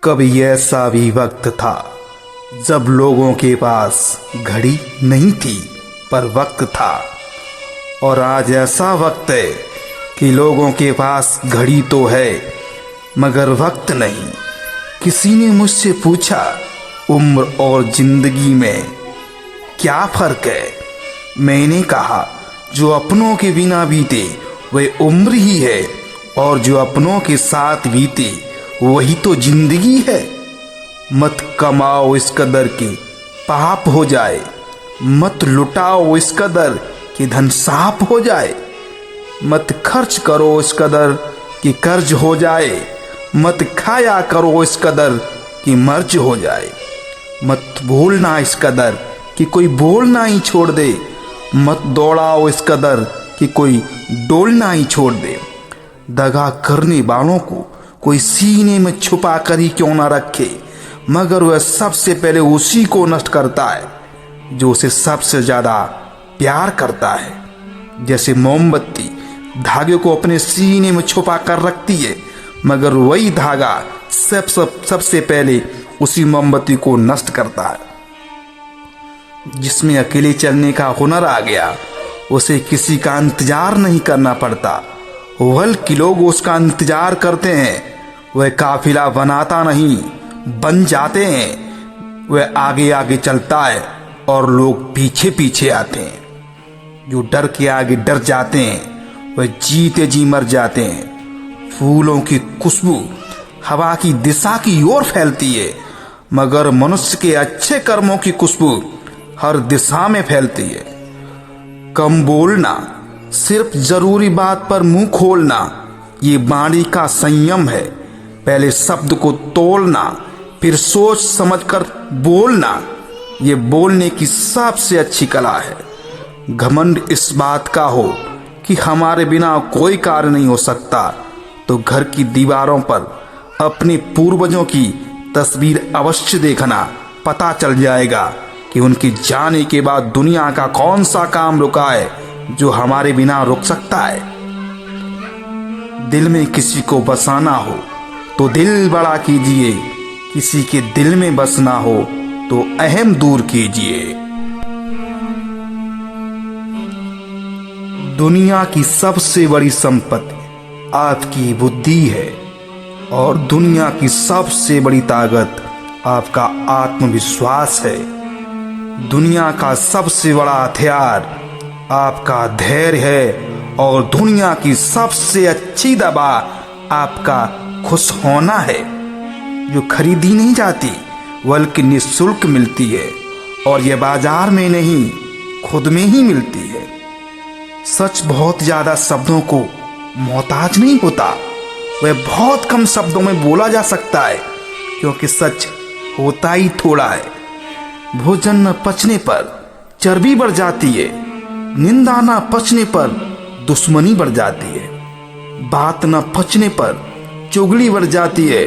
कभी ऐसा भी वक्त था जब लोगों के पास घड़ी नहीं थी पर वक्त था। और आज ऐसा वक्त है कि लोगों के पास घड़ी तो है मगर वक्त नहीं। किसी ने मुझसे पूछा उम्र और जिंदगी में क्या फर्क है। मैंने कहा जो अपनों के बिना बीते वह उम्र ही है और जो अपनों के साथ बीते वही तो जिंदगी है। मत कमाओ इस कदर कि पाप हो जाए, मत लुटाओ इस कदर कि धन साफ हो जाए, मत खर्च करो इस कदर कि कर्ज हो जाए, मत खाया करो इस कदर कि मर्ज हो जाए, मत भूलना इस कदर कि कोई बोलना ही छोड़ दे, मत दौड़ाओ इस कदर कि कोई डोलना ही छोड़ दे। दगा करने वालों को कोई सीने में छुपा कर ही क्यों ना रखे मगर वह सबसे पहले उसी को नष्ट करता है जो उसे सबसे ज्यादा प्यार करता है। जैसे मोमबत्ती धागे को अपने सीने में छुपा कर रखती है मगर वही धागा सबसे पहले उसी मोमबत्ती को नष्ट करता है। जिसमें अकेले चलने का हुनर आ गया उसे किसी का इंतजार नहीं करना पड़ता बल्कि लोग उसका इंतजार करते हैं। वह काफिला बनाता नहीं बन जाते हैं। वह आगे आगे चलता है और लोग पीछे पीछे आते हैं। जो डर के आगे डर जाते हैं वह जीते जी मर जाते हैं। फूलों की खुशबू हवा की दिशा की ओर फैलती है मगर मनुष्य के अच्छे कर्मों की खुशबू हर दिशा में फैलती है। कम बोलना, सिर्फ जरूरी बात पर मुंह खोलना, ये वाणी का संयम है। पहले शब्द को तोलना फिर सोच समझकर बोलना, ये बोलने की सबसे अच्छी कला है। घमंड इस बात का हो कि हमारे बिना कोई कार्य नहीं हो सकता तो घर की दीवारों पर अपने पूर्वजों की तस्वीर अवश्य देखना, पता चल जाएगा कि उनके जाने के बाद दुनिया का कौन सा काम रुका है जो हमारे बिना रुक सकता है। दिल में किसी को बसाना हो तो दिल बड़ा कीजिए, किसी के दिल में बसना हो तो अहम दूर कीजिए। दुनिया की सबसे बड़ी संपत्ति आपकी बुद्धि है और दुनिया की सबसे बड़ी ताकत आपका आत्मविश्वास है। दुनिया का सबसे बड़ा हथियार आपका धैर्य है और दुनिया की सबसे अच्छी दवा आपका खुश होना है जो खरीदी नहीं जाती बल्कि निःशुल्क मिलती है और यह बाजार में नहीं खुद में ही मिलती है। सच बहुत ज्यादा शब्दों को मोहताज नहीं होता, वह बहुत कम शब्दों में बोला जा सकता है क्योंकि सच होता ही थोड़ा है। भोजन न पचने पर चर्बी बढ़ जाती है, निंदा न पचने पर दुश्मनी बढ़ जाती है, बात न पचने पर चुगली बढ़ जाती है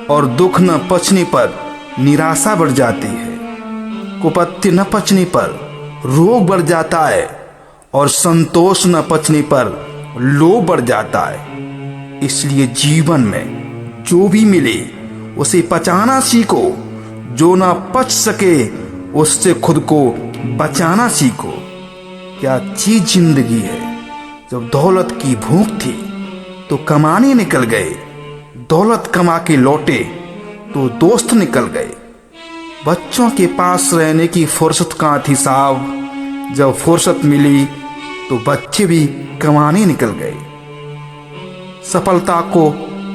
और दुख न पचने पर निराशा बढ़ जाती है। कुपथ्य न पचने पर रोग बढ़ जाता है और संतोष न पचने पर लोभ बढ़ जाता है। इसलिए जीवन में जो भी मिले उसे पचाना सीखो, जो ना पच सके उससे खुद को बचाना सीखो। क्या चीज जिंदगी है। जब दौलत की भूख थी तो कमाने निकल गए, दौलत कमा के लौटे तो दोस्त निकल गए। बच्चों के पास रहने की फुर्सत कहाँ थी साहब, जब फुर्सत मिली तो बच्चे भी कमाने निकल गए। सफलता को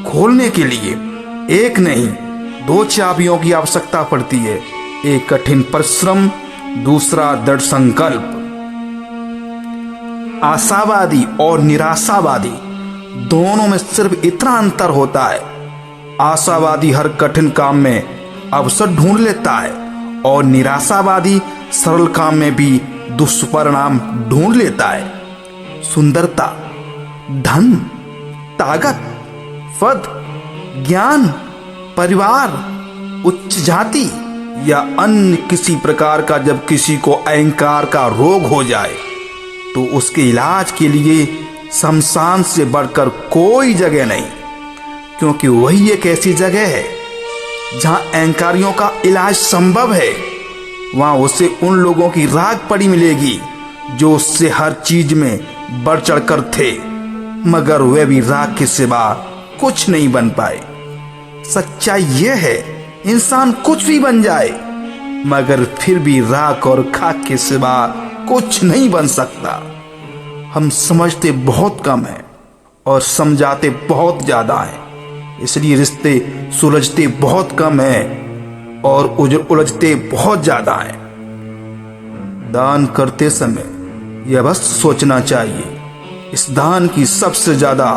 खोलने के लिए एक नहीं दो चाबियों की आवश्यकता पड़ती है, एक कठिन परिश्रम, दूसरा दृढ़ संकल्प। आशावादी और निराशावादी दोनों में सिर्फ इतना अंतर होता है, आशावादी हर कठिन काम में अवसर ढूंढ लेता है और निराशावादी सरल काम में भी दुष्परिणाम ढूंढ लेता है। सुंदरता, धन, ताकत, पद, ज्ञान, परिवार, उच्च जाति या अन्य किसी प्रकार का जब किसी को अहंकार का रोग हो जाए तो उसके इलाज के लिए शमशान से बढ़कर कोई जगह नहीं, क्योंकि वही एक ऐसी जगह है जहां अहंकारियों का इलाज संभव है, वहां उसे उन लोगों की राख पड़ी मिलेगी जो उससे हर चीज में बढ़ चढ़ कर थे, मगर वे भी राख के सिवा कुछ नहीं बन पाए। सच्चाई यह है, इंसान कुछ भी बन जाए मगर फिर भी राख और खाक के सिवा कुछ नहीं बन सकता। हम समझते बहुत कम हैं और समझाते बहुत ज्यादा हैं, इसलिए रिश्ते सुलझते बहुत कम हैं और उलझते बहुत ज्यादा हैं। दान करते समय यह बस सोचना चाहिए, इस दान की सबसे ज्यादा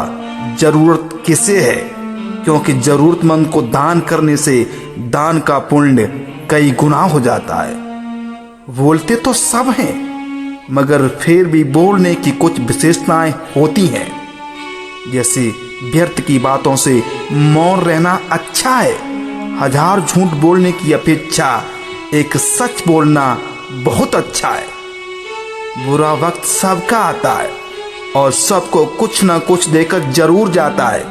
जरूरत किसे है, क्योंकि जरूरतमंद को दान करने से दान का पुण्य कई गुना हो जाता है। बोलते तो सब हैं, मगर फिर भी बोलने की कुछ विशेषताएं होती हैं। जैसे व्यर्थ की बातों से मौन रहना अच्छा है, हजार झूठ बोलने की अपेक्षा एक सच बोलना बहुत अच्छा है। बुरा वक्त सबका आता है और सबको कुछ ना कुछ देकर जरूर जाता है,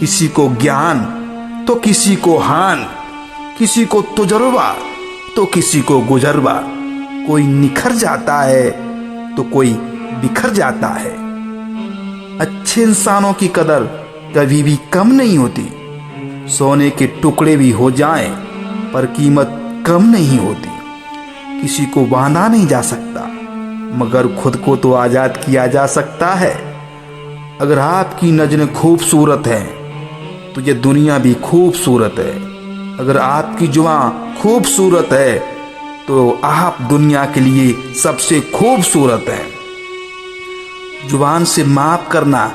किसी को ज्ञान तो किसी को हान, किसी को तजुर्बा तो किसी को गुजरबा। कोई निखर जाता है तो कोई बिखर जाता है। अच्छे इंसानों की कदर कभी भी कम नहीं होती। सोने के टुकड़े भी हो जाएं पर कीमत कम नहीं होती। किसी को बांधा नहीं जा सकता मगर खुद को तो आजाद किया जा सकता है। अगर आपकी नजरें खूबसूरत हैं तो ये दुनिया भी खूबसूरत है। अगर आपकी जुबान खूबसूरत है तो आप दुनिया के लिए सबसे खूबसूरत हैं। जुबान से माफ करना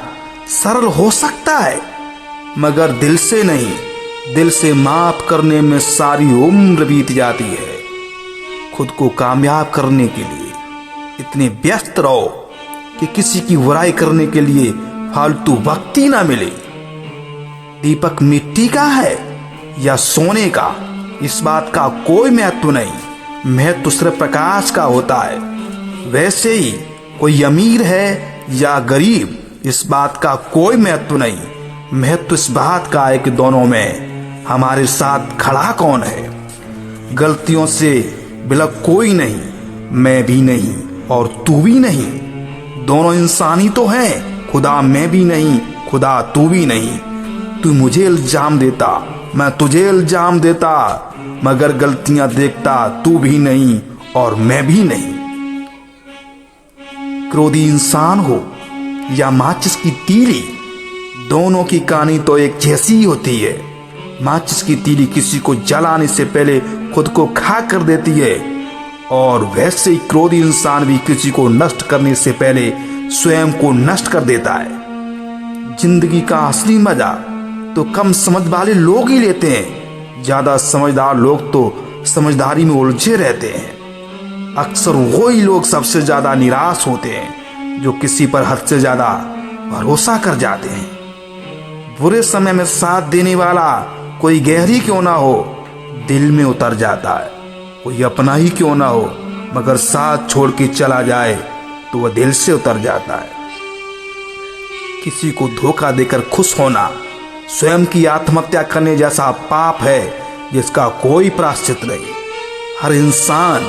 सरल हो सकता है मगर दिल से नहीं। दिल से माफ करने में सारी उम्र बीत जाती है। खुद को कामयाब करने के लिए इतने व्यस्त रहो कि किसी की बुराई करने के लिए फालतू वक्त ही ना मिले। दीपक मिट्टी का है या सोने का, इस बात का कोई महत्व नहीं। महत्व सिर्फ प्रकाश का होता है। वैसे ही कोई अमीर है या गरीब, इस बात का कोई महत्व नहीं। महत्व इस बात का है कि दोनों में हमारे साथ खड़ा कौन है। गलतियों से बिलक कोई नहीं, मैं भी नहीं और तू भी नहीं। दोनों इंसान ही तो हैं, खुदा मैं भी नहीं, खुदा तू भी नहीं। तू मुझे इल्जाम देता, मैं तुझे इल्जाम देता, मगर गलतियां देखता तू भी नहीं और मैं भी नहीं। क्रोधी इंसान हो या माचिस की तीली, दोनों की कहानी तो एक जैसी ही होती है। माचिस की तीली किसी को जलाने से पहले खुद को खाक कर देती है और वैसे ही क्रोधी इंसान भी किसी को नष्ट करने से पहले स्वयं को नष्ट कर देता है। जिंदगी का असली मजा तो कम समझ वाले लोग ही लेते हैं। ज्यादा समझदार लोग तो समझदारी में उलझे रहते हैं। अक्सर वही लोग सबसे ज्यादा निराश होते हैं जो किसी पर हद से ज्यादा भरोसा कर जाते हैं। बुरे समय में साथ देने वाला कोई गहरी क्यों ना हो, दिल में उतर जाता है। कोई अपना ही क्यों ना हो, मगर साथ छोड़ के चला जाए तो वह दिल से उतर जाता है। किसी को धोखा देकर खुश होना स्वयं की आत्महत्या करने जैसा पाप है जिसका कोई प्रायश्चित नहीं। हर इंसान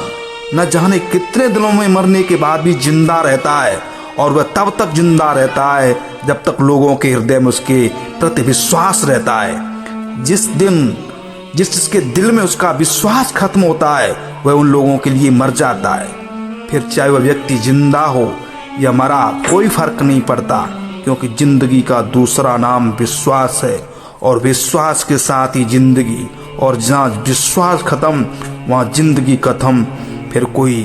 न जाने कितने दिनों में मरने के बाद भी जिंदा रहता है और वह तब तक जिंदा रहता है जब तक लोगों के हृदय में उसके प्रति विश्वास रहता है। जिसके दिल में उसका विश्वास खत्म होता है वह उन लोगों के लिए मर जाता है। फिर चाहे वह व्यक्ति जिंदा हो या मरा कोई फर्क नहीं पड़ता, क्योंकि जिंदगी का दूसरा नाम विश्वास है और विश्वास के साथ ही जिंदगी। और जहाँ विश्वास खत्म वहाँ जिंदगी खत्म। फिर कोई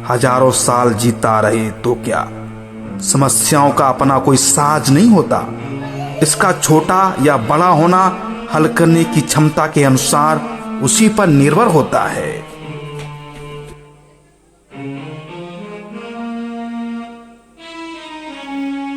हजारों साल जीता रहे तो क्या। समस्याओं का अपना कोई साज नहीं होता। इसका छोटा या बड़ा होना हल करने की क्षमता के अनुसार उसी पर निर्भर होता है।